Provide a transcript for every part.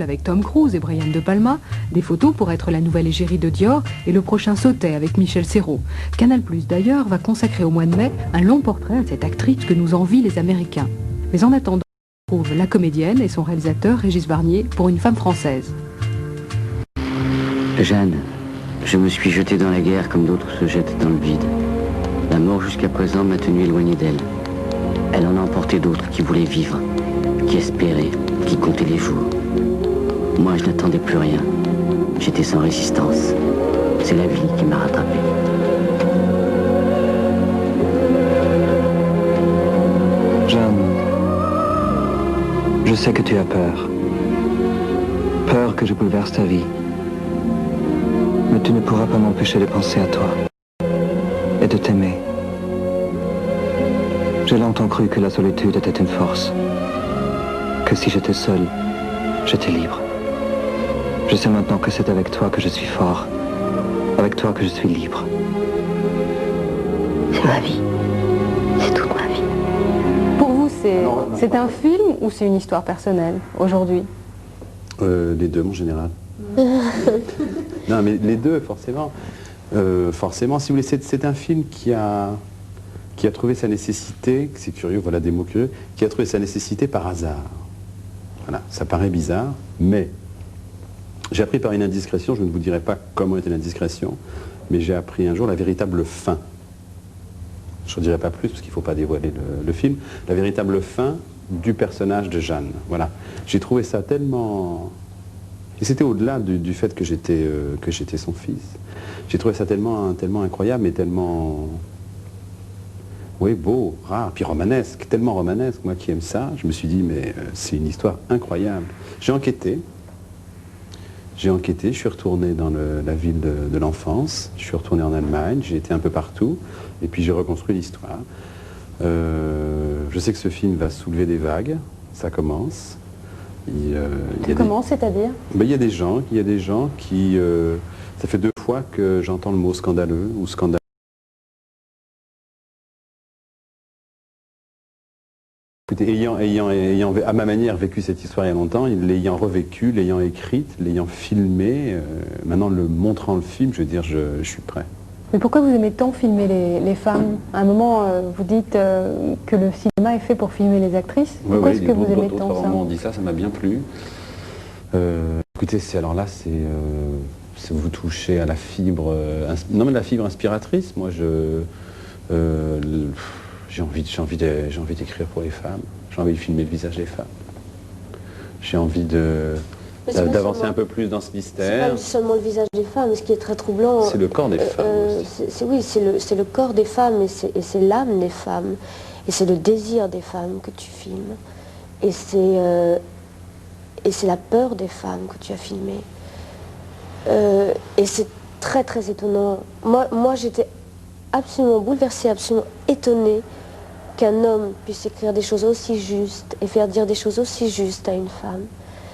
avec Tom Cruise et Brian De Palma, des photos pour être la nouvelle égérie de Dior et le prochain Sautet avec Michel Serrault. Canal+, d'ailleurs, va consacrer au mois de mai un long portrait à cette actrice que nous envient les Américains. Mais en attendant, on trouve la comédienne et son réalisateur Régis Barnier pour Une femme française. Jeanne, je me suis jeté dans la guerre comme d'autres se jettent dans le vide. La mort jusqu'à présent m'a tenu éloigné d'elle. Elle en a emporté d'autres qui voulaient vivre, qui espéraient, qui comptaient les jours. Moi, je n'attendais plus rien. J'étais sans résistance. C'est la vie qui m'a rattrapé. Jeanne, je sais que tu as peur. Peur que je bouleverse ta vie. Mais tu ne pourras pas m'empêcher de penser à toi et de t'aimer. J'ai longtemps cru que la solitude était une force, que si j'étais seul, j'étais libre. Je sais maintenant que c'est avec toi que je suis fort, avec toi que je suis libre. C'est ma vie. C'est toute ma vie. Pour vous, c'est un film ou c'est une histoire personnelle aujourd'hui? Les deux, en général. Non, mais les deux, forcément. Forcément, si vous voulez, c'est un film qui a trouvé sa nécessité, c'est curieux, voilà des mots curieux, qui a trouvé sa nécessité par hasard. Voilà, ça paraît bizarre, mais j'ai appris par une indiscrétion, je ne vous dirai pas comment était l'indiscrétion, mais j'ai appris un jour la véritable fin. Je ne dirai pas plus parce qu'il ne faut pas dévoiler le film. La véritable fin du personnage de Jeanne. Voilà. J'ai trouvé ça tellement... Et c'était au-delà du fait que j'étais son fils. J'ai trouvé ça tellement incroyable, mais tellement... Oui, beau, rare, puis romanesque, tellement romanesque. Moi qui aime ça, je me suis dit, mais c'est une histoire incroyable. J'ai enquêté, je suis retourné dans la ville de l'enfance, je suis retourné en Allemagne, j'ai été un peu partout, et puis j'ai reconstruit l'histoire. Je sais que ce film va soulever des vagues, ça commence. Comment, c'est-à-dire? Il y a des gens qui... ça fait 2 fois que j'entends le mot scandaleux ou scandaleux. Écoutez, ayant à ma manière vécu cette histoire il y a longtemps, l'ayant revécu, l'ayant écrite, l'ayant filmé, maintenant le montrant le film, je veux dire, je suis prêt. Mais pourquoi vous aimez tant filmer les femmes? À un moment, vous dites que le cinéma est fait pour filmer les actrices. Pourquoi est-ce que vous aimez tant ça? On dit ça, ça m'a bien plu. Écoutez, alors là, c'est vous touchez à la fibre, non mais la fibre inspiratrice. Moi, j'ai envie d'écrire pour les femmes. J'ai envie de filmer le visage des femmes. J'ai envie d'avancer un peu plus dans ce mystère. C'est pas seulement le visage des femmes, ce qui est très troublant. C'est le corps des femmes aussi. C'est le corps des femmes et c'est l'âme des femmes. Et c'est le désir des femmes que tu filmes. Et c'est la peur des femmes que tu as filmé. Et c'est très très étonnant. Moi j'étais absolument bouleversée, absolument étonnée qu'un homme puisse écrire des choses aussi justes et faire dire des choses aussi justes à une femme.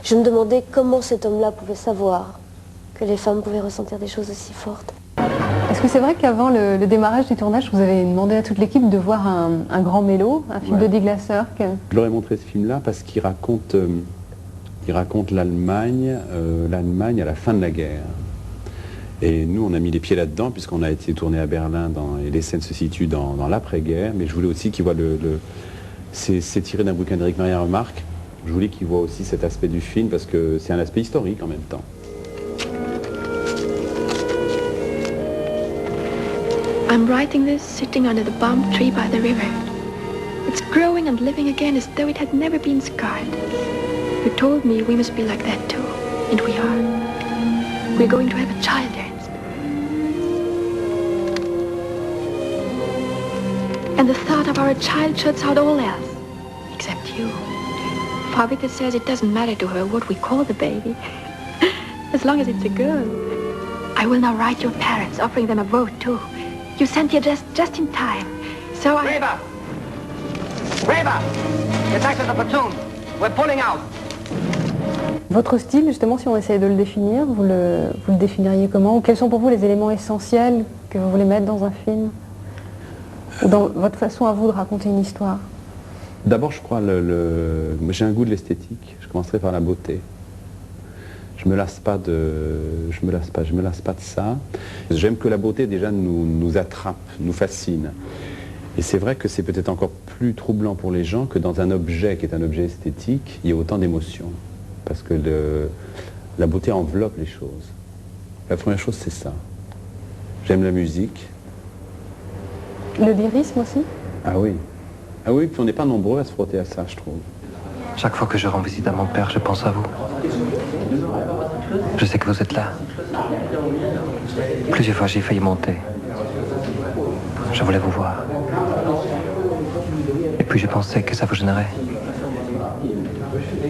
Je me demandais comment cet homme-là pouvait savoir que les femmes pouvaient ressentir des choses aussi fortes. Est-ce que c'est vrai qu'avant le démarrage du tournage, vous avez demandé à toute l'équipe de voir un grand mélo, un film de Dick Glaser Je leur ai montré ce film-là parce qu'il raconte l'Allemagne à la fin de la guerre. Et nous, on a mis les pieds là-dedans, puisqu'on a été tourné à Berlin, et les scènes se situent dans l'après-guerre. Mais je voulais aussi qu'ils voient c'est tiré d'un bouquin d'Éric Maria Remarque. Je voulais qu'ils voient aussi cet aspect du film, parce que c'est un aspect historique en même temps. I'm writing this sitting under the palm tree by the river. It's growing and living again as though it had never been scarred. You told me we must be like that too, and we are. We're going to have a child, Ernst. And the thought of our child shuts out all else, except you. Fabita says it doesn't matter to her what we call the baby, as long as it's a girl. I will now write your parents, offering them a vote too. You sent here just in time, so I... Reba! Reba! The attack is a platoon. We're pulling out. Votre style, justement, si on essaye de le définir, vous le définiriez comment? Ou quels sont pour vous les éléments essentiels que vous voulez mettre dans un film? Ou dans votre façon à vous de raconter une histoire? D'abord, je crois, j'ai un goût de l'esthétique. Je commencerai par la beauté. Je me lasse pas de ça. J'aime que la beauté déjà nous attrape, nous fascine. Et c'est vrai que c'est peut-être encore plus troublant pour les gens que dans un objet qui est un objet esthétique, il y a autant d'émotions. Parce que la beauté enveloppe les choses. La première chose, c'est ça. J'aime la musique. Le lyrisme aussi? Ah oui. Ah oui, puis on n'est pas nombreux à se frotter à ça, je trouve. Chaque fois que je rends visite à mon père, je pense à vous. Je sais que vous êtes là. Plusieurs fois, j'ai failli monter. Je voulais vous voir. Et puis, j'ai pensé que ça vous gênerait.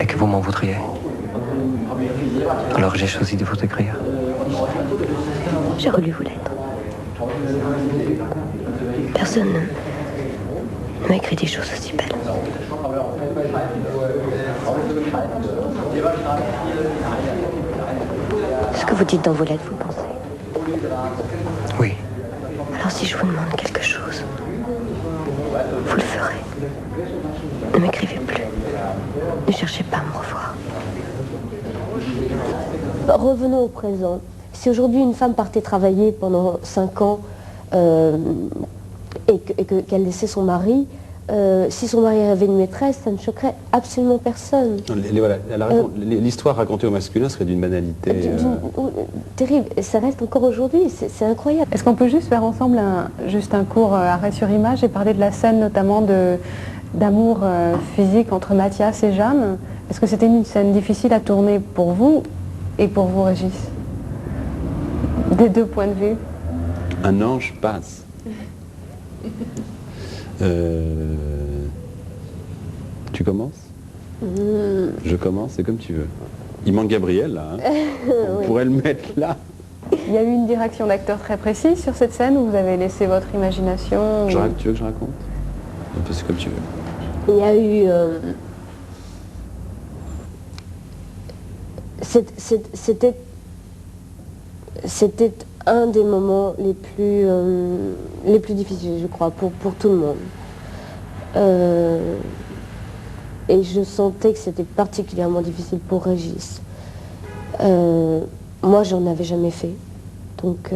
Et que vous m'en voudriez. Alors, j'ai choisi de vous écrire. J'ai relu vos lettres. Personne ne m'a écrit des choses aussi belles. Ce que vous dites dans vos lettres, vous pensez? Oui. Alors si je vous demande quelque chose, vous le ferez. Ne m'écrivez plus. Ne cherchez pas à me revoir. Revenons au présent. Si aujourd'hui une femme partait travailler pendant 5 ans qu'elle laissait son mari, si son mari avait une maîtresse, ça ne choquerait absolument personne. Voilà, l'histoire racontée au masculin serait d'une banalité... Terrible. Et ça reste encore aujourd'hui. C'est incroyable. Est-ce qu'on peut juste faire ensemble un court arrêt sur image et parler de la scène notamment d'amour physique entre Mathias et Jeanne? Est-ce que c'était une scène difficile à tourner pour vous et pour vous, Régis? Des deux points de vue. Un ange passe. Tu commences? Je commence, c'est comme tu veux. Il manque Gabriel là. Hein. On Oui. pourrait le mettre là. Il y a eu une direction d'acteur très précise sur cette scène où vous avez laissé votre imagination. Tu veux que je raconte? Un peu, c'est comme tu veux. Il y a eu... C'était un des moments les plus difficiles, je crois, pour tout le monde. Et je sentais que c'était particulièrement difficile pour Régis. Moi, j'en avais jamais fait. Donc,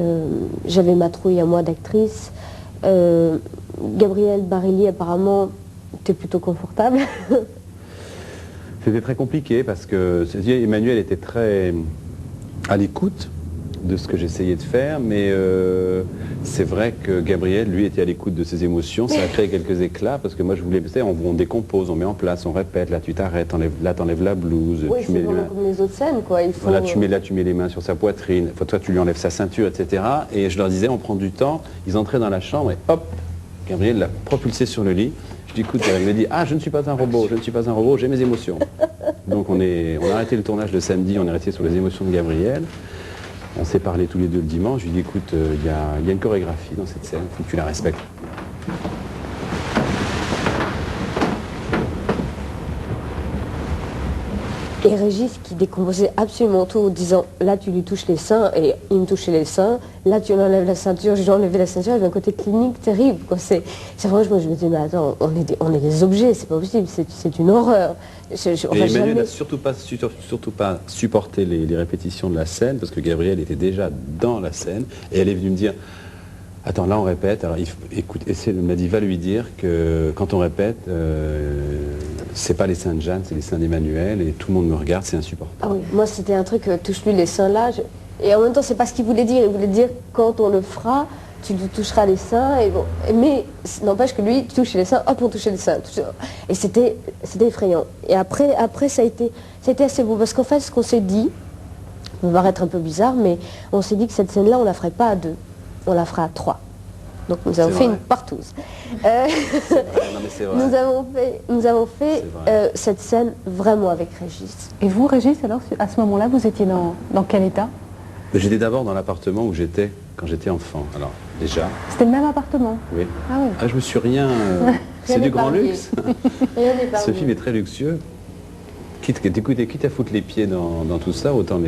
j'avais ma trouille à moi d'actrice. Gabrielle Barilli, apparemment, était plutôt confortable. C'était très compliqué parce que Emmanuel était très à l'écoute de ce que j'essayais de faire, mais c'est vrai que Gabriel, lui, était à l'écoute de ses émotions. Ça a créé quelques éclats parce que moi, je voulais, tu sais, on décompose, on met en place, on répète. Là, tu t'arrêtes, là, t'enlèves la blouse. Oui, tu mets c'est vraiment comme les autres scènes, quoi. Il faut... Voilà, tu mets les mains sur sa poitrine. Toi, tu lui enlèves sa ceinture, etc. Et je leur disais, on prend du temps. Ils entraient dans la chambre et hop, Gabriel l'a propulsé sur le lit. Je dis, écoute, il me dit, ah, je ne suis pas un robot, j'ai mes émotions. Donc on a arrêté le tournage le samedi, on est resté sur les émotions de Gabriel. On s'est parlé tous les deux le dimanche. Je lui ai dit, écoute, il y a une chorégraphie dans cette scène, il faut que tu la respectes. Et Régis qui décomposait absolument tout en disant, là tu lui touches les seins, et il me touchait les seins, là tu enlèves la ceinture, je lui enlevais la ceinture, il y avait un côté clinique terrible, quoi. C'est franchement, je me dis, mais attends, on est des objets, c'est pas possible, c'est une horreur. Et Emmanuel n'a surtout pas supporté les répétitions de la scène, parce que Gabrielle était déjà dans la scène, et elle est venue me dire, attends, là on répète, alors écoute, elle m'a dit, va lui dire que quand on répète, c'est pas les seins de Jeanne, c'est les seins d'Emmanuel, et tout le monde me regarde, c'est insupportable. Ah oui, moi c'était un truc, touche-lui les seins là, et en même temps c'est pas ce qu'il voulait dire, il voulait dire, quand on le fera, tu lui toucheras les seins, et bon, mais n'empêche que lui, tu touches les seins, hop, on touchait les seins. Et c'était effrayant. Et après ça a été assez beau, parce qu'en fait, ce qu'on s'est dit, ça va paraître un peu bizarre, mais on s'est dit que cette scène-là, on la ferait pas à 2, on la fera à 3. Donc nous avons fait une partouze. Nous avons fait cette scène vraiment avec Régis. Et vous, Régis, alors, à ce moment-là, vous étiez dans quel état? J'étais d'abord dans l'appartement où j'étais quand j'étais enfant. Alors, déjà... C'était le même appartement? Oui. Ah oui. Ah, je me suis rien... c'est du grand luxe. Rien n'est Ce film est très luxueux. Quitte à foutre les pieds dans tout ça, autant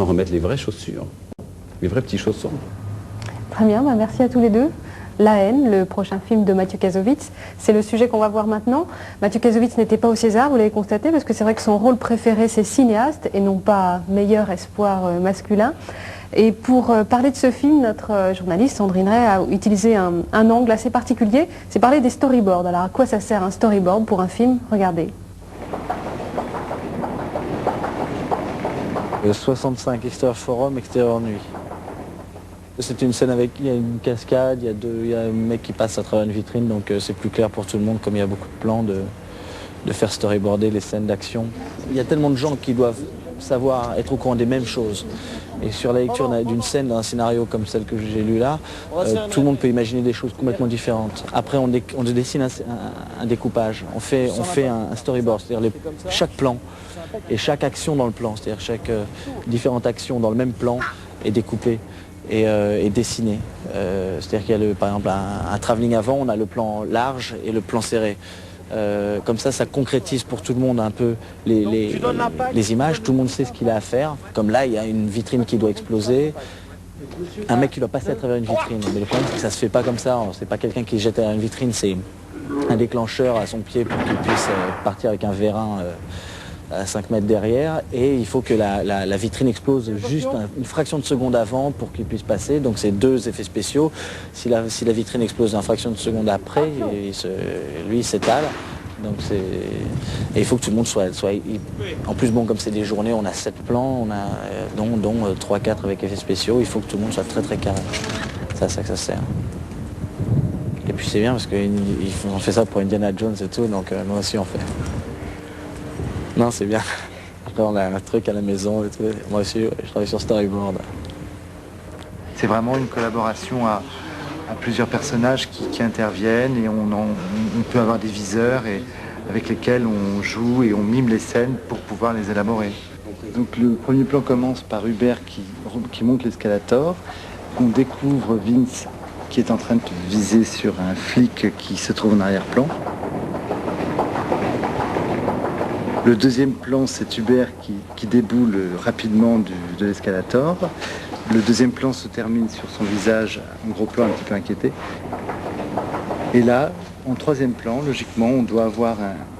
remettre les vraies chaussures. Les vrais petits chaussons. Très bien, bah merci à tous les deux. La haine, le prochain film de Mathieu Kassovitz. C'est le sujet qu'on va voir maintenant. Mathieu Kassovitz n'était pas au César, vous l'avez constaté, parce que c'est vrai que son rôle préféré c'est cinéaste et non pas meilleur espoir masculin. Et pour parler de ce film, notre journaliste Sandrine Ray a utilisé un angle assez particulier, c'est parler des storyboards. Alors à quoi ça sert un storyboard pour un film? Regardez. 65 extérieur forum, extérieur nuit. C'est une scène avec, il y a une cascade, il y a un mec qui passe à travers une vitrine, donc c'est plus clair pour tout le monde, comme il y a beaucoup de plans, de faire storyboarder les scènes d'action. Il y a tellement de gens qui doivent savoir être au courant des mêmes choses. Et sur la lecture d'une scène, d'un scénario comme celle que j'ai lue là, tout le monde peut imaginer des choses complètement différentes. Après, on dessine un découpage, on fait un storyboard, c'est-à-dire chaque plan et chaque action dans le plan, c'est-à-dire chaque différente action dans le même plan est découpée et dessinée. C'est-à-dire qu'il y a par exemple un travelling avant, on a le plan large et le plan serré. Comme ça concrétise pour tout le monde un peu les images, tout le monde sait ce qu'il a à faire. Comme là, il y a une vitrine qui doit exploser, un mec qui doit passer à travers une vitrine. Mais le problème, c'est que ça se fait pas comme ça, c'est pas quelqu'un qui jette à une vitrine, c'est un déclencheur à son pied pour qu'il puisse partir avec un vérin à 5 mètres derrière, et il faut que la vitrine explose juste une fraction de seconde avant pour qu'il puisse passer. Donc c'est 2 effets spéciaux. Si la vitrine explose une fraction de seconde après, lui il s'étale. Donc et il faut que tout le monde soit en plus, bon, comme c'est des journées, on a 7 plans, on a dont 3-4 avec effets spéciaux. Il faut que tout le monde soit très très carré. C'est à ça que ça sert. Et puis c'est bien parce qu'on fait ça pour Indiana Jones et tout, donc nous aussi on fait. Non, c'est bien. Après, on a un truc à la maison et tout. Moi aussi, je travaille sur storyboard. C'est vraiment une collaboration à plusieurs personnages qui interviennent, et on peut avoir des viseurs avec lesquels on joue et on mime les scènes pour pouvoir les élaborer. Donc le premier plan commence par Hubert qui monte l'escalator. On découvre Vince qui est en train de viser sur un flic qui se trouve en arrière-plan. Le deuxième plan, c'est Hubert qui déboule rapidement de l'escalator. Le deuxième plan se termine sur son visage, un gros plan un petit peu inquiété. Et là, en troisième plan, logiquement, on doit avoir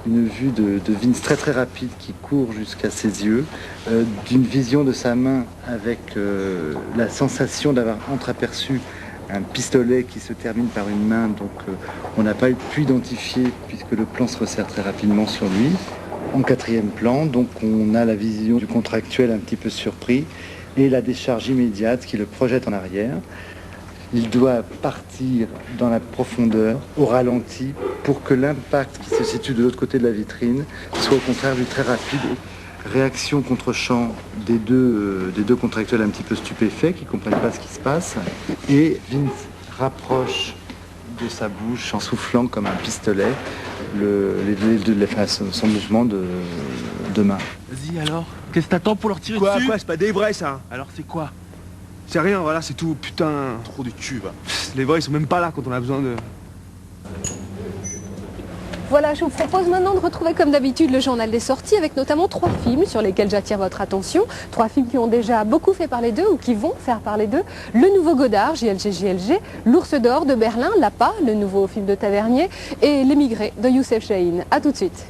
une vue de Vince très très rapide qui court jusqu'à ses yeux, d'une vision de sa main avec la sensation d'avoir entreaperçu un pistolet qui se termine par une main, donc on n'a pas pu identifier puisque le plan se resserre très rapidement sur lui. En quatrième plan, donc on a la vision du contractuel un petit peu surpris et la décharge immédiate qui le projette en arrière. Il doit partir dans la profondeur, au ralenti, pour que l'impact qui se situe de l'autre côté de la vitrine soit au contraire lui très rapide. Réaction contre-champ des deux contractuels un petit peu stupéfaits qui ne comprennent pas ce qui se passe. Et Vince rapproche de sa bouche en soufflant comme un pistolet son mouvement de main. Vas-y alors, qu'est-ce que t'attends pour leur tirer dessus? Quoi, c'est pas des vrais ça. Alors c'est quoi? C'est rien, voilà, c'est tout, putain. Trop du tube. Les vrais ils sont même pas là quand on a besoin de... Voilà, je vous propose maintenant de retrouver comme d'habitude le journal des sorties avec notamment 3 films sur lesquels j'attire votre attention. 3 films qui ont déjà beaucoup fait parler d'eux ou qui vont faire parler d'eux. Le nouveau Godard, JLG, L'Ours d'or de Berlin, L'Appât, le nouveau film de Tavernier, et L'émigré de Youssef Chahine. A tout de suite.